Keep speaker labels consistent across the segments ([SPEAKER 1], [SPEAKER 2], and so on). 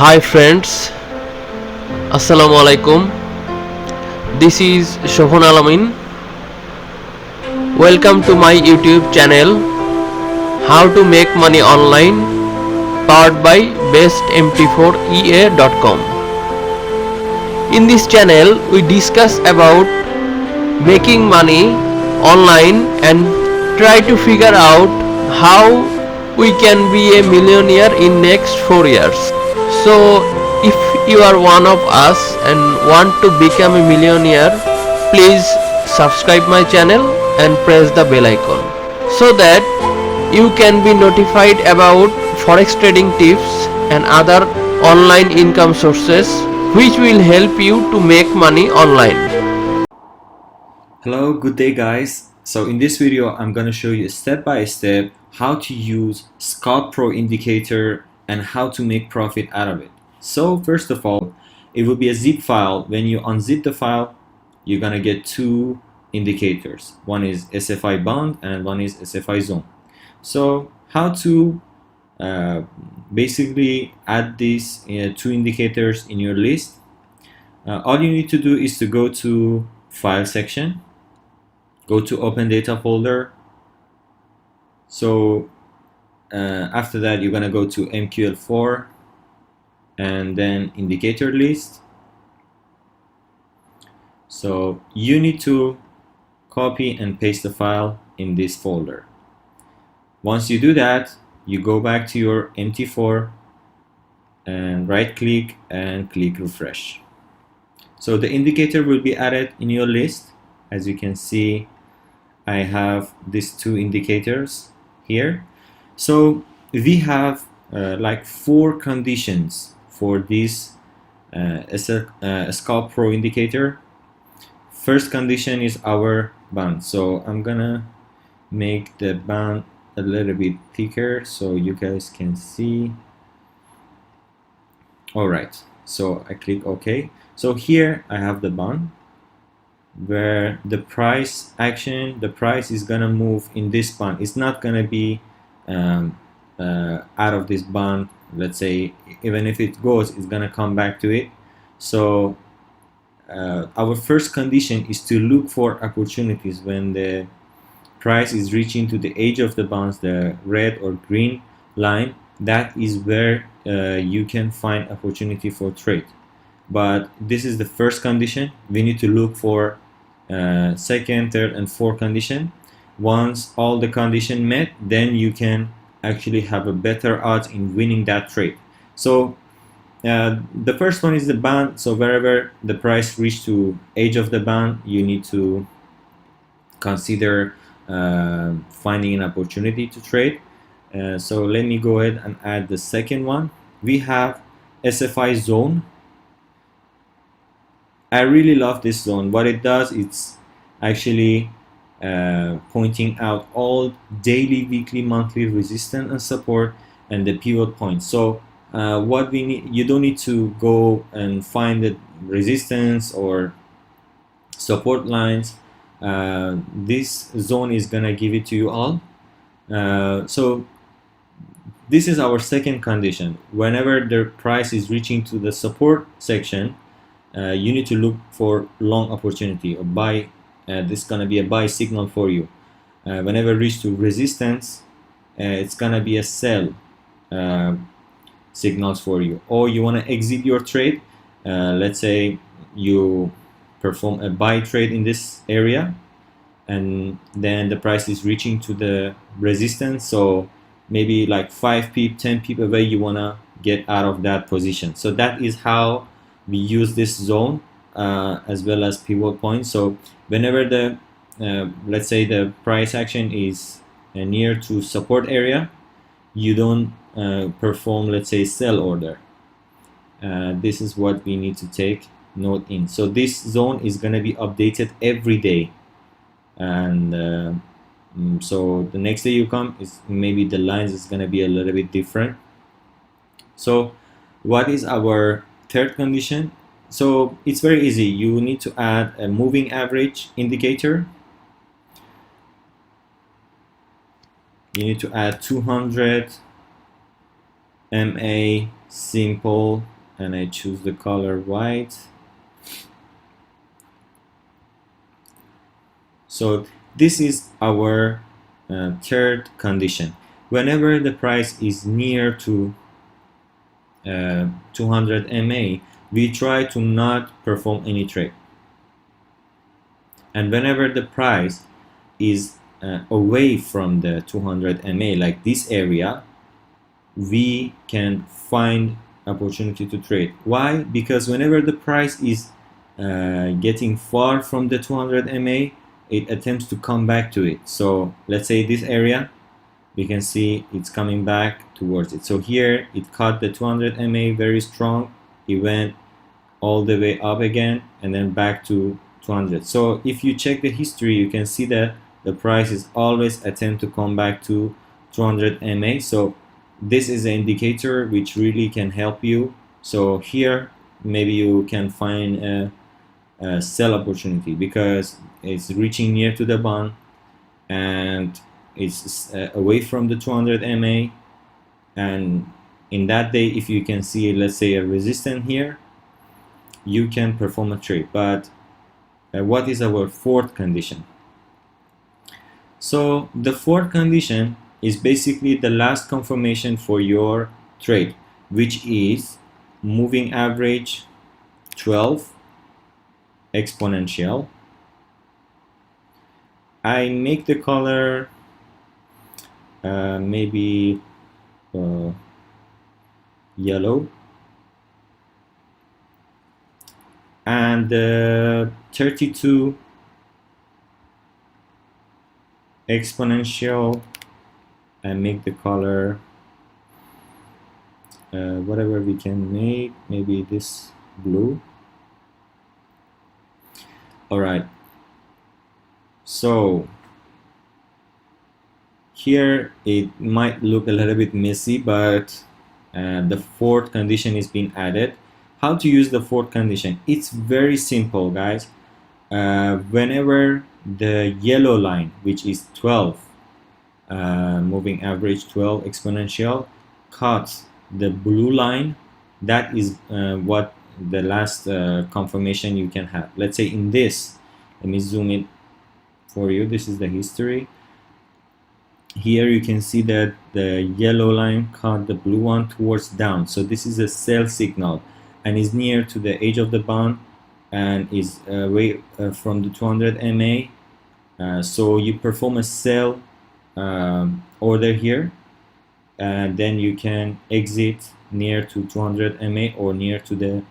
[SPEAKER 1] Hi friends, Assalamu alaikum. This is Shobhan Alamin. Welcome to my YouTube channel How to Make Money Online, powered by bestmt4ea.com. In this channel we discuss about making money online and try to figure out how we can be a millionaire in next 4 years. So if you are one of us and want to become a millionaire, please subscribe my channel and press the bell icon so that you can be notified about forex trading tips and other online income sources which will help you to make money online.
[SPEAKER 2] Hello, good day guys. So in this video I'm going to show you step by step how to use Scalp Pro indicator and how to make profit out of it. So first of all, it will be a zip file. When you unzip the file, you're going to get two indicators. One is SFI band and one is SFI zone. So how to basically add these two indicators in your list. All you need to do is to go to file section, go to open data folder. So after that you're gonna go to MQL4 and then indicator list. So you need to copy and paste the file in this folder. Once you do that, you go back to your MT4 and right click and click refresh. So the indicator will be added in your list. As you can see, I have these two indicators here. So we have like 4 conditions for this Scalp Pro indicator. First condition is our band. So I'm gonna make the band a little bit thicker so you guys can see. Alright, so I click OK. So here I have the band where the price action, the price is gonna move in this band. It's not gonna be out of this band. Let's say even if it goes, it's gonna come back to it. So our first condition is to look for opportunities when the price is reaching to the edge of the bands, the red or green line. That is where you can find opportunity for trade. But this is the first condition. We need to look for second, third, and fourth condition. Once all the condition met, then you can actually have a better odds in winning that trade. So the first one is the band. So wherever the price reach to edge of the band, you need to consider finding an opportunity to trade. So let me go ahead and add the second one. We have SFI zone. I really love this zone. What it does, it's actually pointing out all daily, weekly, monthly resistance and support and the pivot points. So what we need, you don't need to go and find the resistance or support lines. This zone is gonna give it to you all. So this is our second condition. Whenever the price is reaching to the support section, you need to look for long opportunity or buy. This is gonna be a buy signal for you. Whenever reach to resistance, it's gonna be a sell signals for you. Or you wanna exit your trade. Let's say you perform a buy trade in this area, and then the price is reaching to the resistance. So maybe like 5 pip, 10 pip away, you wanna get out of that position. So that is how we use this zone as well as pivot point. So whenever the let's say the price action is near to support area, you don't perform, let's say, sell order. This is what we need to take note in. So this zone is going to be updated every day, and so the next day you come, is maybe the lines is going to be a little bit different. So what is our third condition? So it's very easy. You need to add a moving average indicator. You need to add 200 MA simple, and I choose the color white. So this is our third condition. Whenever the price is near to 200 MA, we try to not perform any trade. And whenever the price is away from the 200 MA, like this area, we can find opportunity to trade. Why? Because whenever the price is getting far from the 200 MA, it attempts to come back to it. So let's say this area, we can see it's coming back towards it. So here it caught the 200 MA very strong. It went all the way up again and then back to 200. So if you check the history, you can see that the price is always attempt to come back to 200 MA. So this is an indicator which really can help you. So here maybe you can find a sell opportunity because it's reaching near to the bond and it's away from the 200 MA. And in that day, if you can see, let's say, a resistance here, you can perform a trade. But what is our fourth condition? So the fourth condition is basically the last confirmation for your trade, which is moving average 12 exponential. I make the color maybe yellow, and 32 exponential, and make the color whatever we can make, maybe this blue. All right, so here it might look a little bit messy, but the fourth condition is being added. How to use the fourth condition? It's very simple, guys. Whenever the yellow line, which is 12 moving average 12 exponential, cuts the blue line, that is what the last confirmation you can have. Let's say in this, let me zoom it for you. This is the history. Here you can see that the yellow line cut the blue one towards down. So this is a sell signal and is near to the edge of the band and is away from the 200 MA. So you perform a sell order here, and then you can exit near to 200 MA or near to the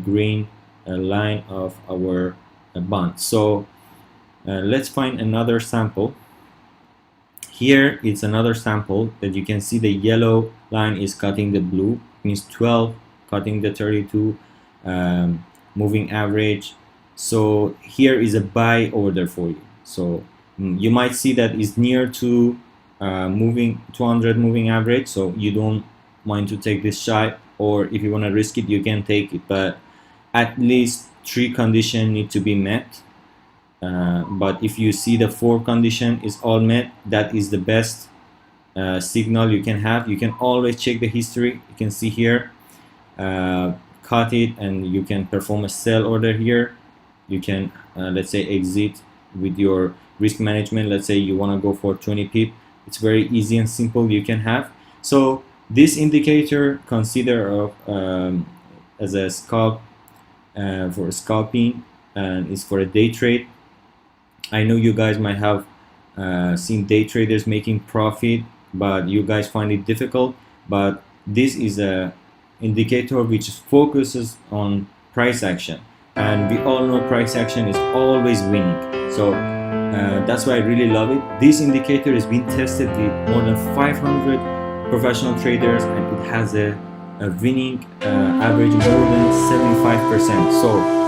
[SPEAKER 2] green line of our band. So let's find another sample. Here it's another sample that you can see the yellow line is cutting the blue, means 12 cutting the 32 moving average. So here is a buy order for you. So you might see that is near to moving 200 moving average, so you don't mind to take this shot, or if you want to risk it, you can take it, but at least 3 conditions need to be met. But if you see the 4 condition is all met, that is the best signal you can have. You can always check the history. You can see here, cut it, and you can perform a sell order here. You can let's say exit with your risk management. Let's say you want to go for 20 pip. It's very easy and simple you can have. So this indicator consider of as a scalp for scalping, and is for a day trade. I know you guys might have seen day traders making profit, but you guys find it difficult. But this is a indicator which focuses on price action, and we all know price action is always winning. So that's why I really love it. This indicator has been tested with more than 500 professional traders, and it has a winning average more than 75%. So